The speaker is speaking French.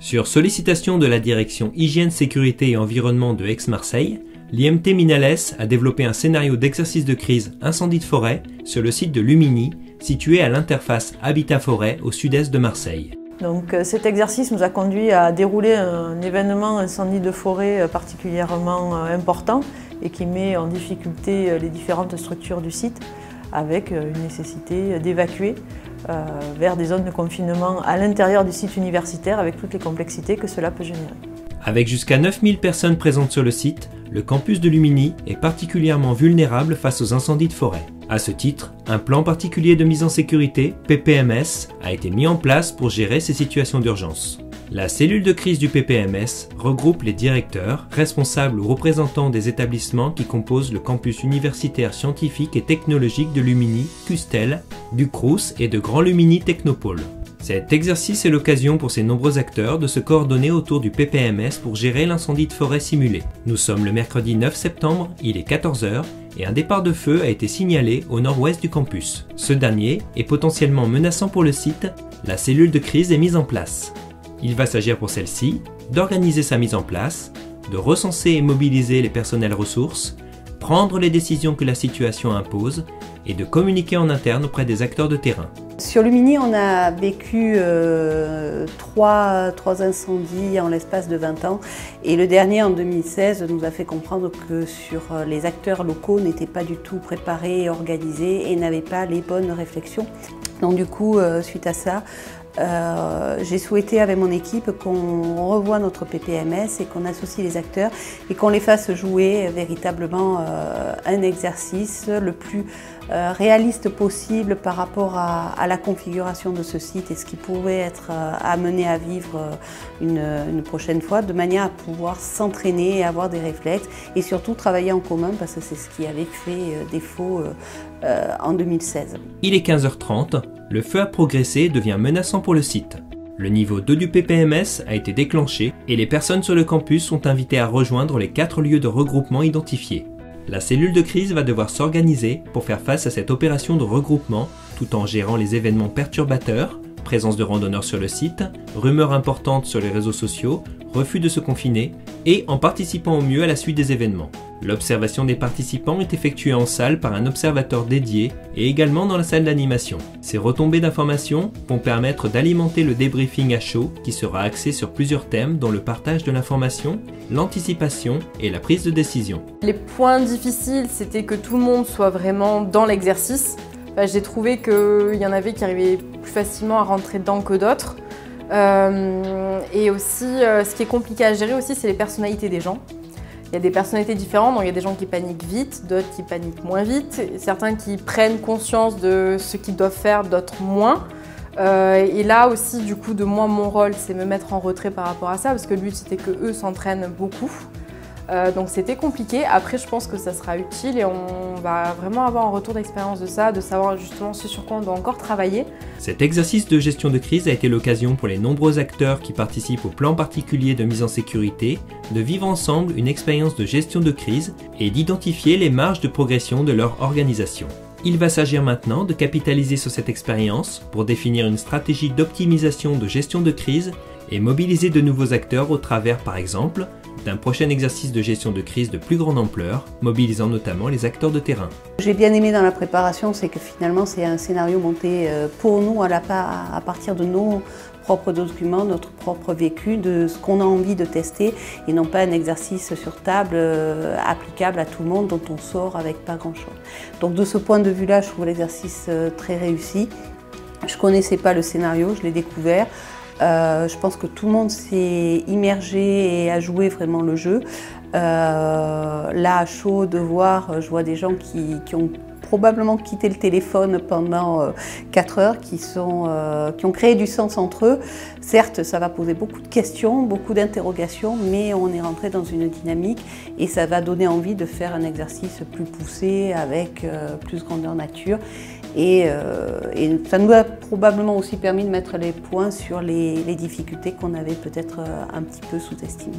Sur sollicitation de la direction Hygiène, Sécurité et Environnement de Aix-Marseille, l'IMT Minales a développé un scénario d'exercice de crise incendie de forêt sur le site de Lumini, situé à l'interface Habitat-Forêt au sud-est de Marseille. Donc, cet exercice nous a conduit à dérouler un événement incendie de forêt particulièrement important et qui met en difficulté les différentes structures du site avec une nécessité d'évacuer vers des zones de confinement à l'intérieur du site universitaire avec toutes les complexités que cela peut générer. Avec jusqu'à 9000 personnes présentes sur le site, le campus de Lumini est particulièrement vulnérable face aux incendies de forêt. À ce titre, un plan particulier de mise en sécurité, PPMS, a été mis en place pour gérer ces situations d'urgence. La cellule de crise du PPMS regroupe les directeurs, responsables ou représentants des établissements qui composent le campus universitaire scientifique et technologique de Lumini, Custel, du Crous et de Grand Lumini Technopôle. Cet exercice est l'occasion pour ces nombreux acteurs de se coordonner autour du PPMS pour gérer l'incendie de forêt simulé. Nous sommes le mercredi 9 septembre, il est 14 h et un départ de feu a été signalé au nord-ouest du campus. Ce dernier est potentiellement menaçant pour le site, la cellule de crise est mise en place. Il va s'agir pour celle-ci d'organiser sa mise en place, de recenser et mobiliser les personnels ressources, prendre les décisions que la situation impose et de communiquer en interne auprès des acteurs de terrain. Sur Lumini, on a vécu trois incendies en l'espace de 20 ans et le dernier en 2016 nous a fait comprendre que les acteurs locaux n'étaient pas du tout préparés et organisés et n'avaient pas les bonnes réflexions. Donc du coup, suite à ça, j'ai souhaité avec mon équipe qu'on revoie notre PPMS et qu'on associe les acteurs et qu'on les fasse jouer véritablement un exercice le plus réaliste possible par rapport à la configuration de ce site et ce qui pourrait être amené à vivre une prochaine fois, de manière à pouvoir s'entraîner et avoir des réflexes et surtout travailler en commun parce que c'est ce qui avait fait défaut en 2016. Il est 15 h 30, le feu a progressé et devient menaçant pour le site. Le niveau 2 du PPMS a été déclenché et les personnes sur le campus sont invitées à rejoindre les 4 lieux de regroupement identifiés. La cellule de crise va devoir s'organiser pour faire face à cette opération de regroupement tout en gérant les événements perturbateurs, présence de randonneurs sur le site, rumeurs importantes sur les réseaux sociaux, refus de se confiner et en participant au mieux à la suite des événements. L'observation des participants est effectuée en salle par un observateur dédié et également dans la salle d'animation. Ces retombées d'informations vont permettre d'alimenter le débriefing à chaud qui sera axé sur plusieurs thèmes dont le partage de l'information, l'anticipation et la prise de décision. Les points difficiles, c'était que tout le monde soit vraiment dans l'exercice. J'ai trouvé qu'il y en avait qui arrivaient plus facilement à rentrer dedans que d'autres. Et aussi, ce qui est compliqué à gérer aussi, c'est les personnalités des gens. Il y a des personnalités différentes, donc il y a des gens qui paniquent vite, d'autres qui paniquent moins vite, certains qui prennent conscience de ce qu'ils doivent faire, d'autres moins. Et là aussi, du coup, moi, mon rôle, c'est me mettre en retrait par rapport à ça, parce que le but, c'était qu'eux s'entraînent beaucoup. Donc c'était compliqué. Après, je pense que ça sera utile et on va vraiment avoir un retour d'expérience de ça, de savoir justement ce sur quoi on doit encore travailler. Cet exercice de gestion de crise a été l'occasion pour les nombreux acteurs qui participent au plan particulier de mise en sécurité de vivre ensemble une expérience de gestion de crise et d'identifier les marges de progression de leur organisation. Il va s'agir maintenant de capitaliser sur cette expérience pour définir une stratégie d'optimisation de gestion de crise et mobiliser de nouveaux acteurs au travers, par exemple, d'un prochain exercice de gestion de crise de plus grande ampleur, mobilisant notamment les acteurs de terrain. J'ai bien aimé dans la préparation, c'est que finalement c'est un scénario monté pour nous à partir de nos propres documents, notre propre vécu, de ce qu'on a envie de tester et non pas un exercice sur table applicable à tout le monde dont on sort avec pas grand chose. Donc de ce point de vue là, je trouve l'exercice très réussi. Je ne connaissais pas le scénario, je l'ai découvert. Je pense que tout le monde s'est immergé et a joué vraiment le jeu. Là, à chaud de voir, je vois des gens qui ont probablement quitté le téléphone pendant 4 heures, qui ont créé du sens entre eux. Certes, ça va poser beaucoup de questions, beaucoup d'interrogations, mais on est rentré dans une dynamique et ça va donner envie de faire un exercice plus poussé, avec plus grandeur nature. Et ça nous a probablement aussi permis de mettre les points sur les difficultés qu'on avait peut-être un petit peu sous-estimées.